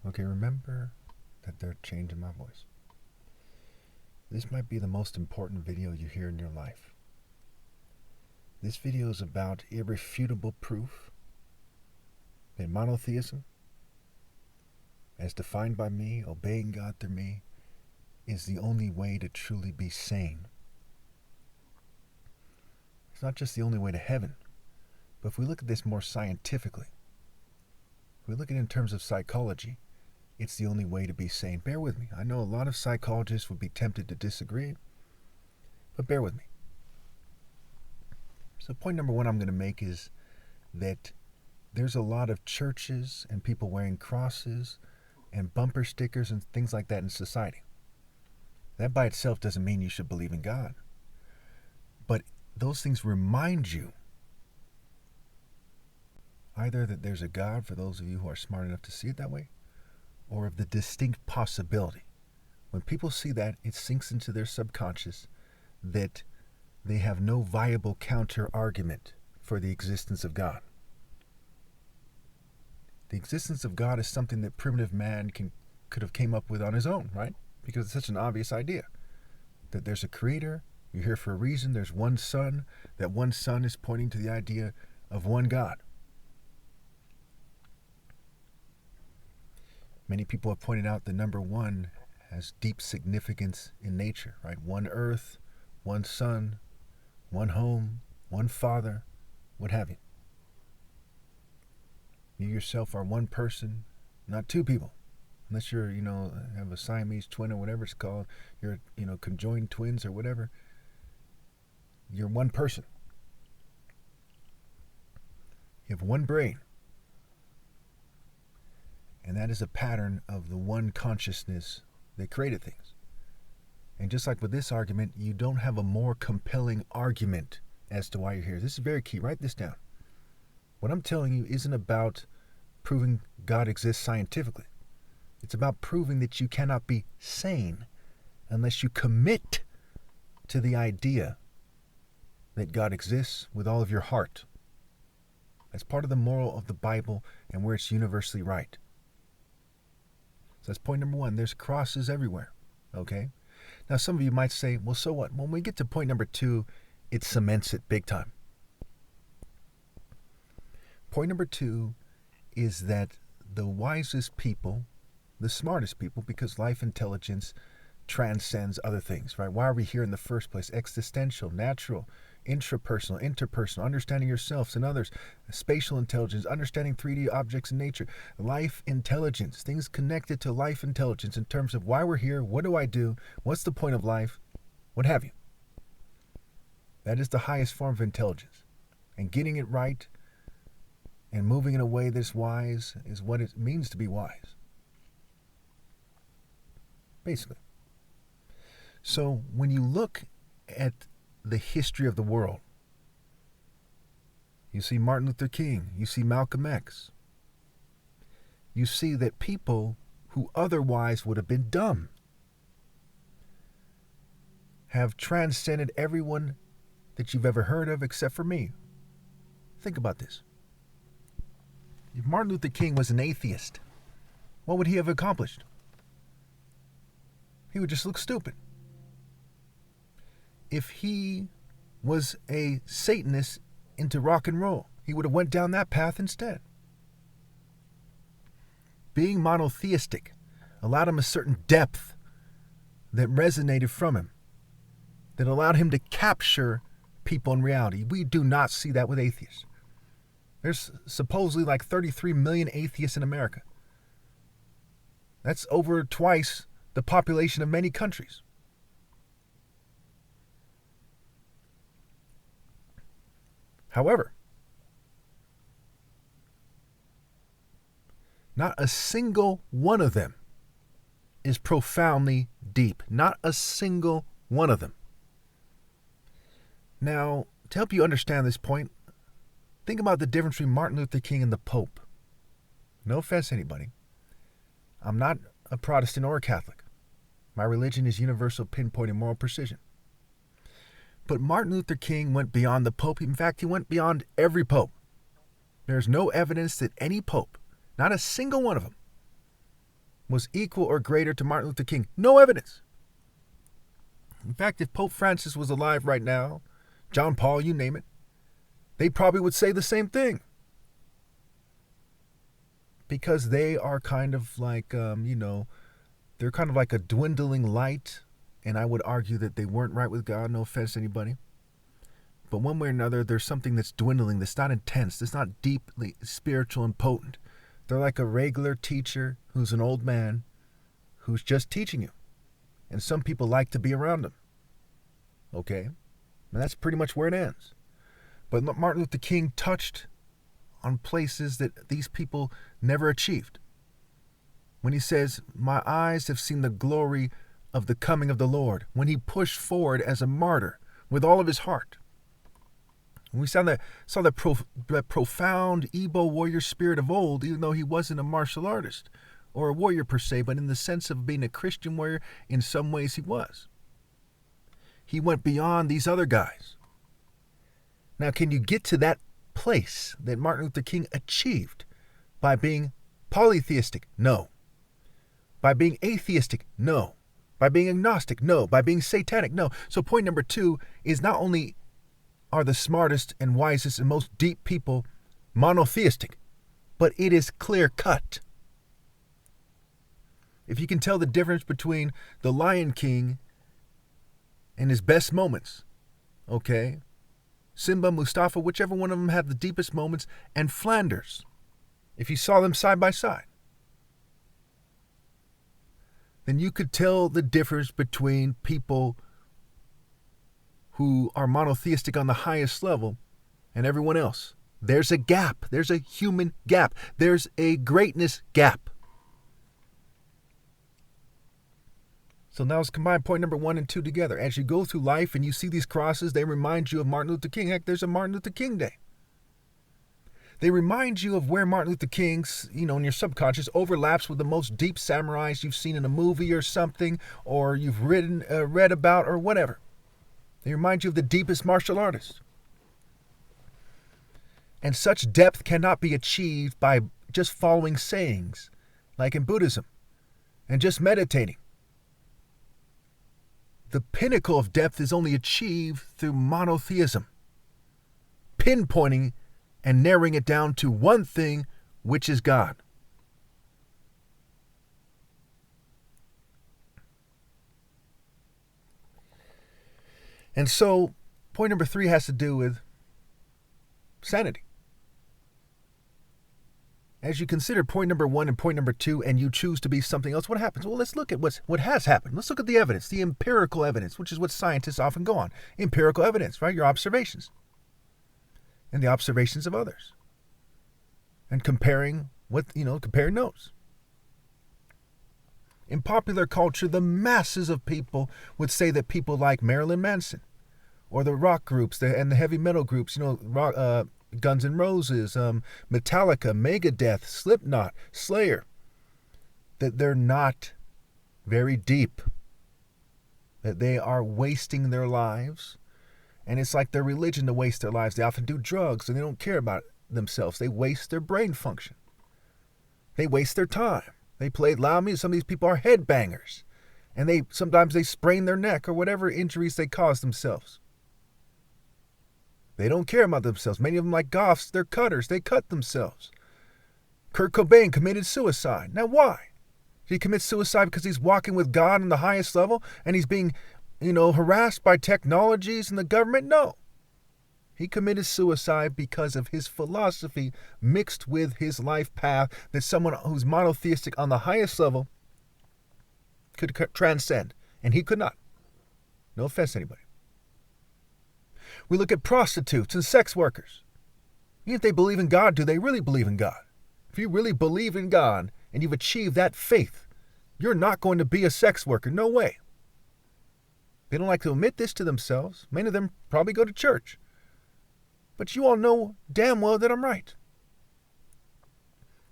Okay, remember that they're changing my voice. This might be the most important video you hear in your life. This video is about irrefutable proof that monotheism, as defined by me, obeying God through me, is the only way to truly be sane. It's not just the only way to heaven, but if we look at this more scientifically, if we look at it in terms of psychology, it's the only way to be sane. Bear with me. I know a lot of psychologists would be tempted to disagree, but bear with me. So point number one I'm going to make is that there's a lot of churches and people wearing crosses and bumper stickers and things like that in society. That by itself doesn't mean you should believe in God. But those things remind you either that there's a God, for those of you who are smart enough to see it that way, or of the distinct possibility. When people see that, it sinks into their subconscious that they have no viable counter-argument for the existence of God. The existence of God is something that primitive man could have came up with on his own, right? Because it's such an obvious idea. That there's a creator, you're here for a reason, there's one sun, that one sun is pointing to the idea of one God. Many people have pointed out the number one has deep significance in nature, right? One earth, one sun, one home, one father, what have you. You yourself are one person, not two people. Unless you're, have a Siamese twin or whatever it's called. You're, conjoined twins or whatever. You're one person. You have one brain. And that is a pattern of the one consciousness that created things. And just like with this argument, you don't have a more compelling argument as to why you're here. This is very key. Write this down. What I'm telling you isn't about proving God exists scientifically. It's about proving that you cannot be sane unless you commit to the idea that God exists with all of your heart. That's part of the moral of the Bible and where it's universally right. So that's point number one. There's crosses everywhere. Okay? Now some of you might say, well, so what? When we get to point number two, it cements it big time. Point number two is that the wisest people, the smartest people, because life intelligence transcends other things, right? Why are we here in the first place? Existential, natural, intrapersonal, interpersonal, understanding yourselves and others, spatial intelligence, understanding 3D objects in nature, life intelligence, things connected to life intelligence in terms of why we're here, what do I do, what's the point of life, what have you. That is the highest form of intelligence. And getting it right and moving in a way that's wise is what it means to be wise. Basically. So when you look at the history of the world, you see Martin Luther King, you see Malcolm X, you see that people who otherwise would have been dumb have transcended everyone that you've ever heard of except for me. Think about this. If Martin Luther King was an atheist, what would he have accomplished? He would just look stupid. If he was a Satanist into rock and roll, he would have went down that path instead. Being monotheistic allowed him a certain depth that resonated from him, that allowed him to capture people in reality. We do not see that with atheists. There's supposedly like 33 million atheists in America. That's over twice the population of many countries. However, not a single one of them is profoundly deep. Not a single one of them. Now, to help you understand this point, think about the difference between Martin Luther King and the Pope. No offense to anybody. I'm not a Protestant or a Catholic. My religion is universal, pinpoint, and moral precision. But Martin Luther King went beyond the Pope. In fact, he went beyond every Pope. There's no evidence that any Pope, not a single one of them, was equal or greater to Martin Luther King. No evidence. In fact, if Pope Francis was alive right now, John Paul, you name it, they probably would say the same thing. Because they are kind of like, they're kind of like a dwindling light. And I would argue that they weren't right with God. No offense to anybody. But one way or another, there's something that's dwindling, that's not intense, that's not deeply spiritual and potent. They're like a regular teacher who's an old man who's just teaching you. And some people like to be around him. Okay? And that's pretty much where it ends. But Martin Luther King touched on places that these people never achieved. When he says, "My eyes have seen the glory of the coming of the Lord," when he pushed forward as a martyr with all of his heart. And we saw that profound Igbo warrior spirit of old, even though he wasn't a martial artist or a warrior per se, but in the sense of being a Christian warrior, in some ways he was. He went beyond these other guys. Now, can you get to that place that Martin Luther King achieved by being polytheistic? No. By being atheistic? No. By being agnostic? No. By being satanic? No. So point number 2 is not only are the smartest and wisest and most deep people monotheistic, but it is clear cut. If you can tell the difference between the Lion King and his best moments, okay, Simba, Mustafa, whichever one of them had the deepest moments, and Flanders, if you saw them side by side, then you could tell the difference between people who are monotheistic on the highest level and everyone else. There's a gap. There's a human gap. There's a greatness gap. So now let's combine point number 1 and 2 together. As you go through life and you see these crosses, they remind you of Martin Luther King. Heck, there's a Martin Luther King Day. They remind you of where Martin Luther King's, in your subconscious overlaps with the most deep samurais you've seen in a movie or something, or you've read about or whatever. They remind you of the deepest martial artists. And such depth cannot be achieved by just following sayings, like in Buddhism, and just meditating. The pinnacle of depth is only achieved through monotheism, pinpointing and narrowing it down to one thing, which is God. And so, point number 3 has to do with sanity. As you consider point number 1 and point number 2, and you choose to be something else, what happens? Well, let's look at what has happened. Let's look at the evidence, the empirical evidence, which is what scientists often go on. Empirical evidence, right? Your observations. And the observations of others. And comparing notes. In popular culture, the masses of people would say that people like Marilyn Manson, or the rock groups and the heavy metal groups, Guns N' Roses, Metallica, Megadeth, Slipknot, Slayer, that they're not very deep, that they are wasting their lives, and it's like their religion to waste their lives. They often do drugs, and they don't care about themselves. They waste their brain function. They waste their time. They play loud music. Some of these people are headbangers, and sometimes they sprain their neck or whatever injuries they cause themselves. They don't care about themselves. Many of them, like goths, they're cutters. They cut themselves. Kurt Cobain committed suicide. Now, why? Did he commit suicide because he's walking with God on the highest level and he's being, harassed by technologies and the government? No. He committed suicide because of his philosophy mixed with his life path that someone who's monotheistic on the highest level could transcend. And he could not. No offense to anybody. We look at prostitutes and sex workers. Even if they believe in God, do they really believe in God? If you really believe in God and you've achieved that faith, you're not going to be a sex worker. No way. They don't like to admit this to themselves. Many of them probably go to church. But you all know damn well that I'm right.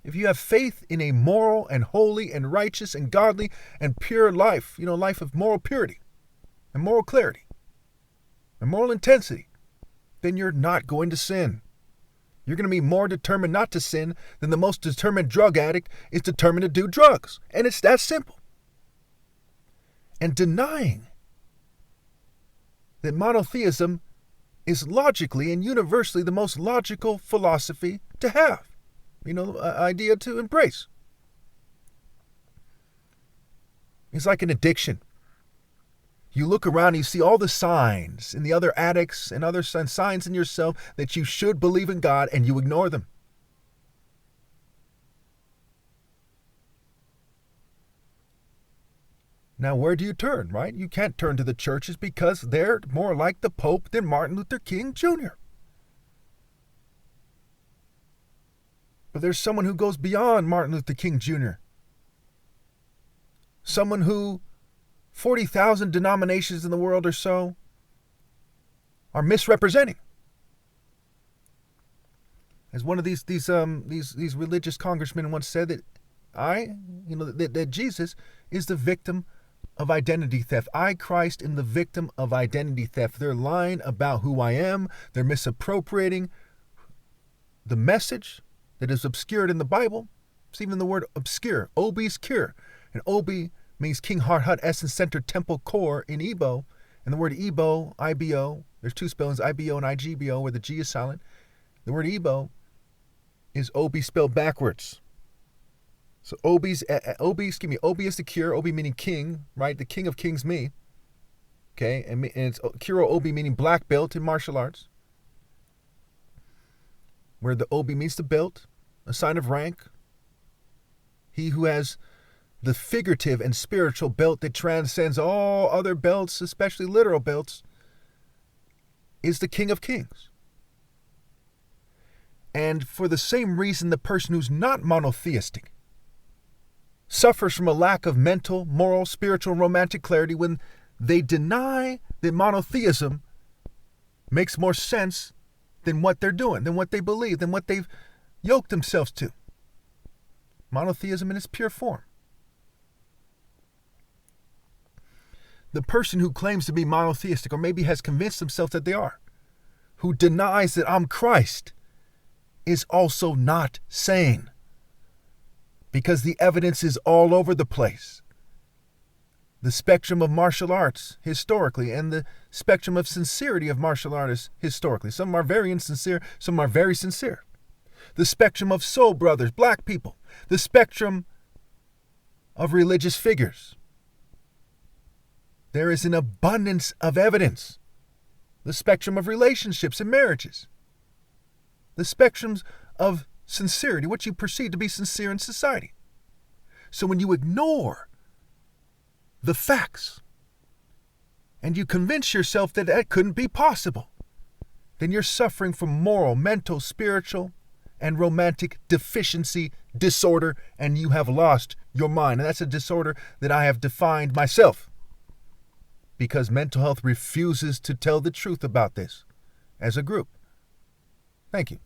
If you have faith in a moral and holy and righteous and godly and pure life, life of moral purity and moral clarity and moral intensity, then you're not going to sin. You're going to be more determined not to sin than the most determined drug addict is determined to do drugs. And it's that simple. And denying that monotheism is logically and universally the most logical philosophy to have, idea to embrace. It's like an addiction. You look around and you see all the signs in the other addicts and other signs in yourself that you should believe in God, and you ignore them. Now, where do you turn, right? You can't turn to the churches because they're more like the Pope than Martin Luther King Jr. But there's someone who goes beyond Martin Luther King Jr. Someone who 40,000 denominations in the world or so are misrepresenting. As one of these religious congressmen once said, that Jesus is the victim of identity theft. I, Christ, am the victim of identity theft. They're lying about who I am. They're misappropriating the message that is obscured in the Bible. It's even the word obscure, Obi's cure. And Obi means King Harhut Essence Center Temple Core in Igbo. And the word Igbo, I-B-O, there's two spellings, I-B-O and I-G-B-O, where the G is silent. The word Igbo is Obi spelled backwards. So Obi is the cure, Obi meaning king, right? The king of kings, me. Okay, and it's Kuro Obi meaning black belt in martial arts. Where the Obi means the belt, a sign of rank. He who has the figurative and spiritual belt that transcends all other belts, especially literal belts, is the King of Kings. And for the same reason, the person who's not monotheistic suffers from a lack of mental, moral, spiritual, romantic clarity when they deny that monotheism makes more sense than what they're doing, than what they believe, than what they've yoked themselves to. Monotheism in its pure form. The person who claims to be monotheistic, or maybe has convinced themselves that they are, who denies that I'm Christ, is also not sane. Because the evidence is all over the place. The spectrum of martial arts, historically, and the spectrum of sincerity of martial artists, historically. Some are very insincere, some are very sincere. The spectrum of soul brothers, black people. The spectrum of religious figures. There is an abundance of evidence. The spectrum of relationships and marriages. The spectrums of sincerity, what you perceive to be sincere in society. So when you ignore the facts and you convince yourself that that couldn't be possible, then you're suffering from moral, mental, spiritual, and romantic deficiency disorder, and you have lost your mind. And that's a disorder that I have defined myself, because mental health refuses to tell the truth about this as a group. Thank you.